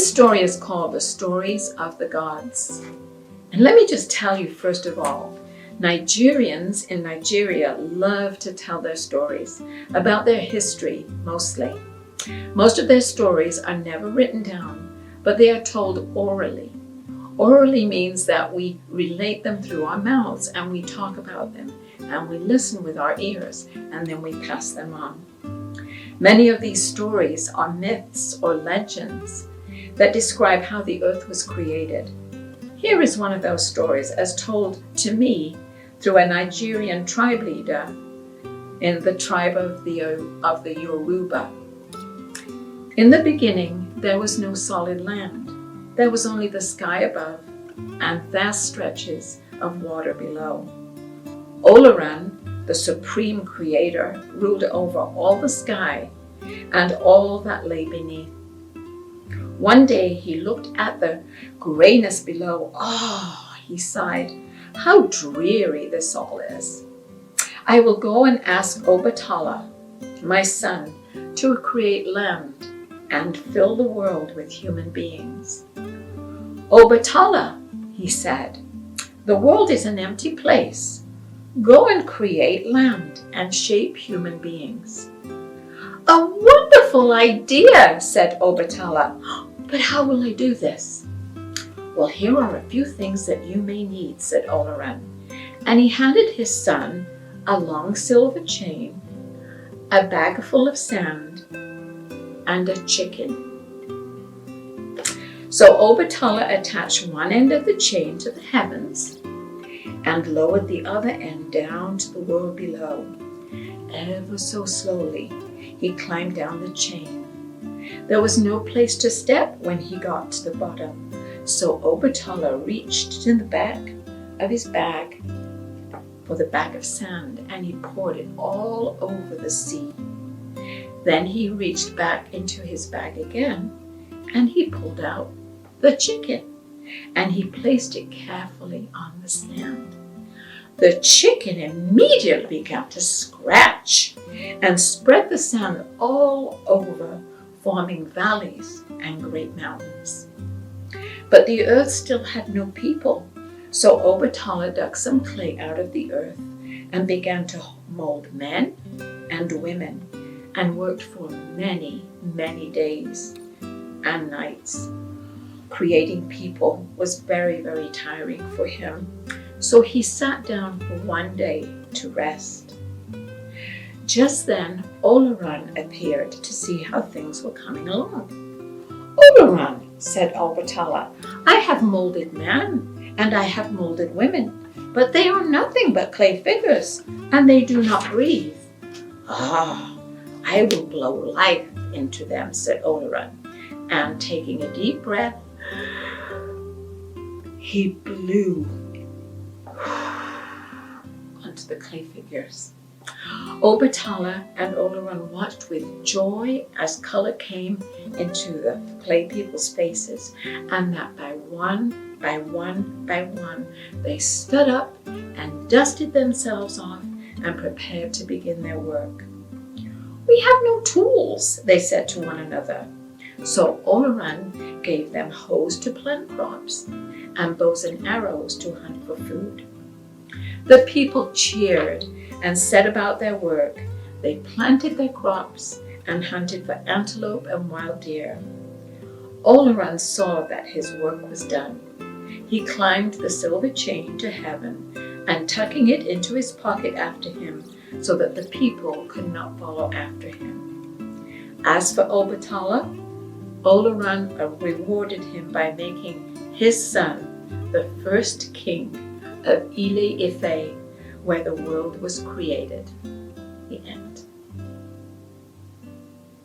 This story is called The Stories of the Gods. And let me just tell you, first of all, Nigerians in Nigeria love to tell their stories about their history, mostly. Most of their stories are never written down, but they are told orally. Orally means that we relate them through our mouths and we talk about them and we listen with our ears and then we pass them on. Many of these stories are myths or legends that describe how the earth was created. Here is one of those stories as told to me through a Nigerian tribe leader in the tribe of the Yoruba. In the beginning, there was no solid land. There was only the sky above and vast stretches of water below. Olaran, the supreme creator, ruled over all the sky and all that lay beneath. One day he looked at the grayness below. He sighed, how dreary this all is. I will go and ask Obatala, my son, to create land and fill the world with human beings. Obatala, he said, the world is an empty place. Go and create land and shape human beings. A wonderful idea, said Obatala. But how will I do this? Well, here are a few things that you may need, said Olaran. And he handed his son a long silver chain, a bag full of sand, and a chicken. So Obatala attached one end of the chain to the heavens and lowered the other end down to the world below. Ever so slowly, he climbed down the chain. There was no place to step when he got to the bottom, so Obatala reached in the back of his bag for the bag of sand and he poured it all over the sea. Then he reached back into his bag again and he pulled out the chicken and he placed it carefully on the sand. The chicken immediately began to scratch and spread the sand all over, forming valleys and great mountains. But the earth still had no people, so Obatala dug some clay out of the earth and began to mold men and women and worked for many, many days and nights. Creating people was very, very tiring for him, so he sat down for one day to rest. Just then, Olaran appeared to see how things were coming along. Olaran, said Obatala, I have molded men and I have molded women, but they are nothing but clay figures and they do not breathe. I will blow life into them, said Olaran, and taking a deep breath, he blew onto the clay figures. Obatala and Olaran watched with joy as color came into the clay people's faces, and that by one, by one, by one, they stood up and dusted themselves off and prepared to begin their work. We have no tools, they said to one another. So Olaran gave them hoes to plant crops and bows and arrows to hunt for food. The people cheered and set about their work. They planted their crops and hunted for antelope and wild deer. Olaran saw that his work was done. He climbed the silver chain to heaven and tucking it into his pocket after him so that the people could not follow after him. As for Obatala, Olaran rewarded him by making his son the first king of Ile Ife, where the world was created. The end.